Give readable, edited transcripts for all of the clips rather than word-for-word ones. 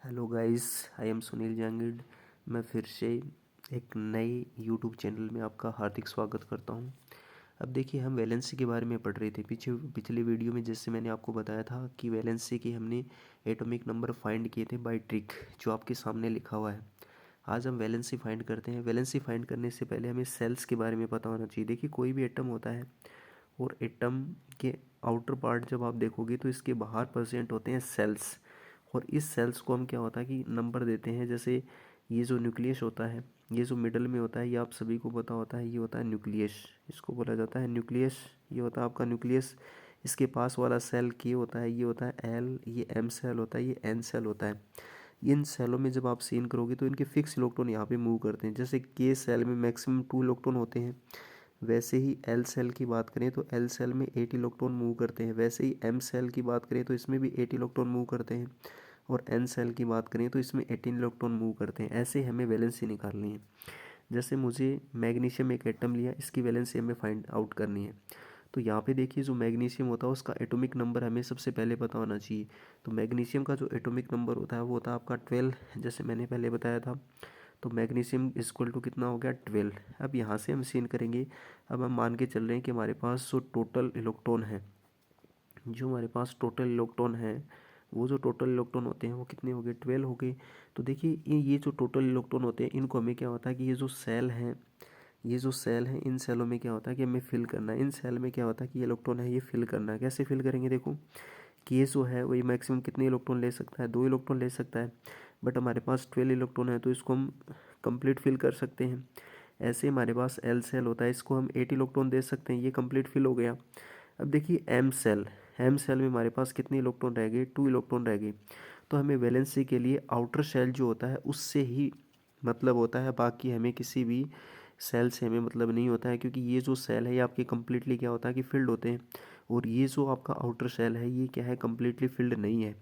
Hello guys, I am Sunil Jangid. मैं फिर से एक नए यूट्यूब चैनल में आपका हार्दिक स्वागत करता हूं। अब देखिए, हम वैलेंसी के बारे में पढ़ रहे थे पिछले वीडियो में। जैसे मैंने आपको बताया था कि वैलेंसी के हमने एटॉमिक नंबर फाइंड किए थे बाय ट्रिक, जो आपके सामने लिखा हुआ है। आज हम वैलेंसी फाइंड करते हैं। वैलेंसी फाइंड करने से पहले हमें सेल्स के बारे में पता होना चाहिए। देखिए, कोई भी एटम होता है और एटम के आउटर पार्ट जब आप देखोगे तो इसके बाहर परसेंट होते हैं सेल्स। और इस सेल्स को हम क्या होता है कि नंबर देते हैं। जैसे ये जो न्यूक्लियस होता है, ये जो मिडल में होता है, ये आप सभी को पता होता है, ये होता है न्यूक्लियस। इसको बोला जाता है न्यूक्लियस। ये होता है आपका न्यूक्लियस। इसके पास वाला सेल के होता है, ये होता है एल। ये एम सेल होता है, ये एन सेल होता है। इन सेलों में जब आप सीन करोगे तो इनके फिक्स इलेक्ट्रॉन यहाँ पे मूव करते हैं। जैसे के सेल में मैक्सिमम 2 इलेक्ट्रॉन होते हैं, वैसे ही एल सेल की बात करें तो एल सेल में 8 इलेक्ट्रॉन मूव करते हैं। वैसे ही एम सेल की बात करें तो इसमें भी 8 इलेक्ट्रॉन मूव करते हैं। और एन सेल की बात करें तो इसमें 18 इलेक्ट्रॉन मूव करते हैं। ऐसे हमें वैलेंसी निकालनी है। जैसे मुझे मैग्नीशियम एक एटम लिया, इसकी वैलेंसी हमें फाइंड आउट करनी है। तो यहाँ पे देखिए, जो मैग्नीशियम होता है उसका एटॉमिक नंबर हमें सबसे पहले पता होना चाहिए। तो मैग्नीशियम का जो एटॉमिक नंबर होता है वो होता है आपका 12, जैसे मैंने पहले बताया था। तो मैग्नीशियम इक्वल टू कितना हो गया, 12। अब यहाँ से हम सीन करेंगे। अब हम मान के चल रहे हैं कि हमारे पास जो टोटल इलेक्ट्रॉन है, जो हमारे पास टोटल इलेक्ट्रॉन है, वो जो टोटल इलेक्ट्रॉन होते हैं वो कितने हो गए, 12 हो गए। तो देखिए, ये जो टोटल इलेक्ट्रॉन होते हैं इनको हमें क्या होता है कि ये जो सेल हैं, ये जो सेल हैं, इन सेलों में क्या होता है कि हमें फिल करना है। इन सेल में क्या होता है कि ये इलेक्ट्रॉन है, ये फिल करना है। कैसे फिल करेंगे, देखो कि ये जो है वही मैक्सिमम कितने इलेक्ट्रॉन ले सकता है, 2 इलेक्ट्रॉन ले सकता है। बट हमारे पास 12 इलेक्ट्रॉन है तो इसको हम कंप्लीट फिल कर सकते हैं। ऐसे हमारे पास एल सेल होता है, इसको हम 8 इलेक्ट्रॉन दे सकते हैं, ये कंप्लीट फिल हो गया। अब देखिए एम सेल में हमारे पास कितने इलेक्ट्रॉन रह गए, 2 इलेक्ट्रॉन रह गए। तो हमें वैलेंसी के लिए आउटर शेल जो होता है उससे ही मतलब होता है, बाकी हमें किसी भी सेल से हमें मतलब नहीं होता है। क्योंकि ये जो सेल है ये आपके कम्प्लीटली क्या होता है कि फिल्ड होते हैं। और ये जो आपका आउटर शेल है ये क्या है, कम्प्लीटली फिल्ड नहीं है।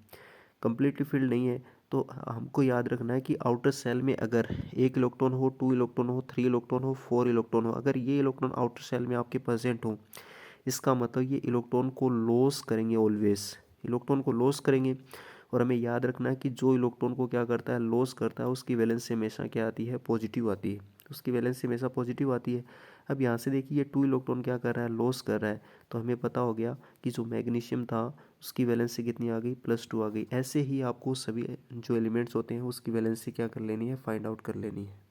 कम्प्लीटली फिल्ड नहीं है तो हमको याद रखना है कि आउटर सेल में अगर 1 इलेक्ट्रॉन हो, 2 इलेक्ट्रॉन हो, 3 इलेक्ट्रॉन हो, 4 इलेक्ट्रॉन हो, अगर ये इलेक्ट्रॉन आउटर सेल में आपके प्रेजेंट हो, इसका मतलब ये इलेक्ट्रॉन को लॉस करेंगे, ऑलवेज इलेक्ट्रॉन को लॉस करेंगे। और हमें याद रखना है कि जो इलेक्ट्रॉन को क्या करता है, लॉस करता है, उसकी वैलेंसी हमेशा क्या आती है, पॉजिटिव आती है। उसकी वैलेंसी हमेशा पॉजिटिव आती है। अब यहाँ से देखिए, ये 2 इलेक्ट्रॉन क्या कर रहा है, लॉस कर रहा है। तो हमें पता हो गया कि जो मैग्नीशियम था उसकी वैलेंसी कितनी आ गई, +2 आ गई। ऐसे ही आपको सभी जो एलिमेंट्स होते हैं उसकी वैलेंसी क्या कर लेनी है, फाइंड आउट कर लेनी है।